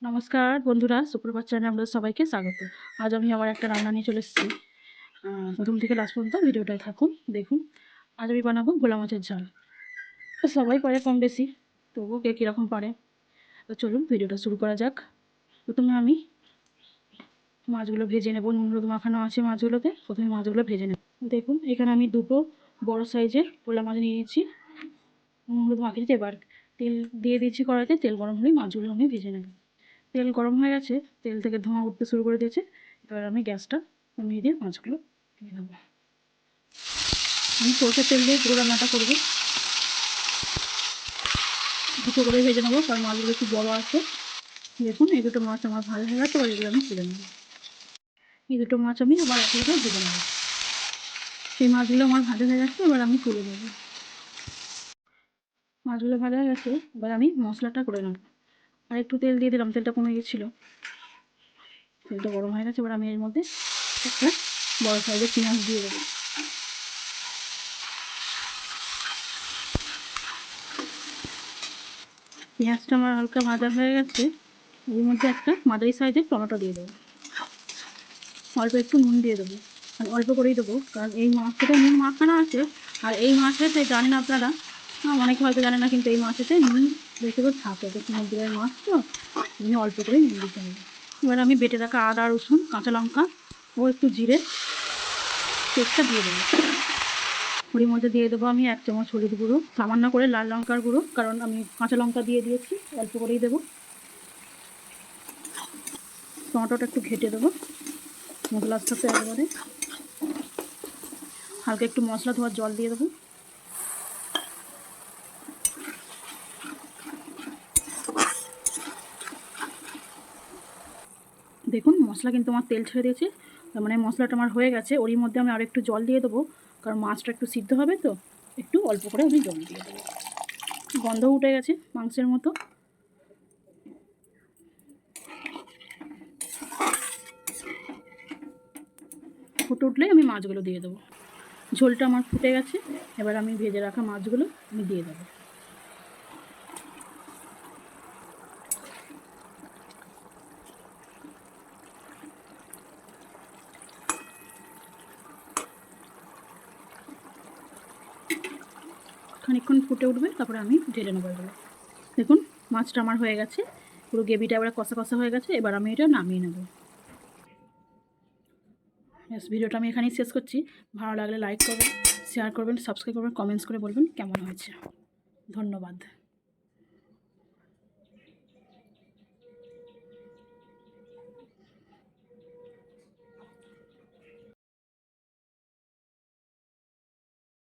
নমস্কার বন্ধুরা, সুপ্রভাত চ্যানেলে আপনাদের সবাইকে স্বাগত। আজ আমি আবার একটা রান্না নিয়ে চলে এসেছি। প্রথম থেকে লাস্ট পর্যন্ত ভিডিওটায় থাকুন, দেখুন। আজ আমি বানাবো ভোলা মাছের ঝাল। তো সবাই পারে কম বেশি, তবুও কে কীরকম পারে। তো চলুন ভিডিওটা শুরু করা যাক। প্রথমে আমি মাছগুলো ভেজে নেব। নুন হলুদ মাখানো আছে মাছগুলোতে, প্রথমে মাছগুলো ভেজে নেব। দেখুন এখানে আমি দুটো বড় সাইজের ভোলা মাছ নিয়ে নিয়েছি। নুন হলুদ মাখিয়ে এবার তেল দিয়ে দিয়েছি কড়াইতে। তেল গরম হলেই মাছগুলো আমি ভেজে নেব। তেল গরম হয়ে গেছে, তেল থেকে ধোঁয়া উঠতে শুরু করে দিয়েছে। এবার আমি গ্যাসটা কমিয়ে দিয়ে মাছগুলো দিয়ে দেবো। আমি সরষের তেল দিয়ে পুরো রান্নাটা করবো। দুটো করে ভেজে নেবো, কারণ মাছগুলো একটু বড়ো আছে। দেখুন এই দুটো মাছ আমার ভালো হয়ে গেছে, এবার এগুলো আমি তুলে নেবো। এই দুটো মাছ আমি আবার একসাথে ভেজে নেবো। সেই মাছগুলো আমার ভাজা হয়ে গেছে, এবার আমি তুলে নেবো। মাছগুলো ভাজা হয়ে গেছে, এবার আমি মশলাটা করে নেবো। আর একটু তেল দিয়ে দিলাম, তেলটা কমে গেছিলো। তেলটা গরম হয়ে গেছে, এবার আমি এর মধ্যে একটা বড় সাইজের পেঁয়াজ দিয়ে দেবো। পেঁয়াজটা আমার হালকা ভাজা হয়ে গেছে, এর মধ্যে একটা মাঝারি সাইজের টমেটো দিয়ে দেবো। অল্প একটু নুন দিয়ে দেবো, আর অল্প করেই দেবো, কারণ এই মাছটাতে নুন মাখানো আছে। আর এই মাছেতে জানেন আপনারা, অনেকে হয়তো জানেন না, কিন্তু এই মাছেতে নুন বেশি করে থাকে, তো সমুদ্রের মাছ তো আমি অল্প করেই নুন দিতে হবে। এবার আমি বেটে রাখা আদা রসুন কাঁচা লঙ্কা ও একটু জিরে পেস্টটা দিয়ে দেবো। ওর মধ্যে দিয়ে দেবো আমি 1 চামচ হলুদ গুঁড়ো, সামান্য করে লাল লঙ্কার গুঁড়ো, কারণ আমি কাঁচা লঙ্কা দিয়ে দিয়েছি, অল্প করেই দেবো। টমেটোটা একটু ঘেটে দেবো মশলার সাথে একেবারে। হালকা একটু মশলা ধোয়ার জল দিয়ে দেবো। দেখুন মশলা কিন্তু আমার তেল ছেড়ে দিয়েছে, তার মানে মশলাটা আমার হয়ে গেছে। ওরই মধ্যে আমি আর একটু জল দিয়ে দেবো, কারণ মাছটা একটু সিদ্ধ হবে, তো একটু অল্প করে আমি জল দিয়ে দেবো। গন্ধ উঠে গেছে মাংসের মতো। ফুটে উঠলে আমি মাছগুলো দিয়ে দেবো। ঝোলটা আমার ফুটে গেছে, এবার আমি ভেজে রাখা মাছগুলো আমি দিয়ে দেবো। খানিকক্ষণ ফুটে উঠবে, তারপরে আমি ঢেলে নেবো এগুলো। দেখুন মাছটা আমার হয়ে গেছে, পুরো গ্রেভিটা এবার কষা কষা হয়ে গেছে। এবার আমি এটা নামিয়ে নেব। ব্যাস, ভিডিওটা আমি এখানেই শেষ করছি। ভালো লাগলে লাইক করবেন, শেয়ার করবেন, সাবস্ক্রাইব করবেন, কমেন্টস করে বলবেন কেমন হয়েছে। ধন্যবাদ।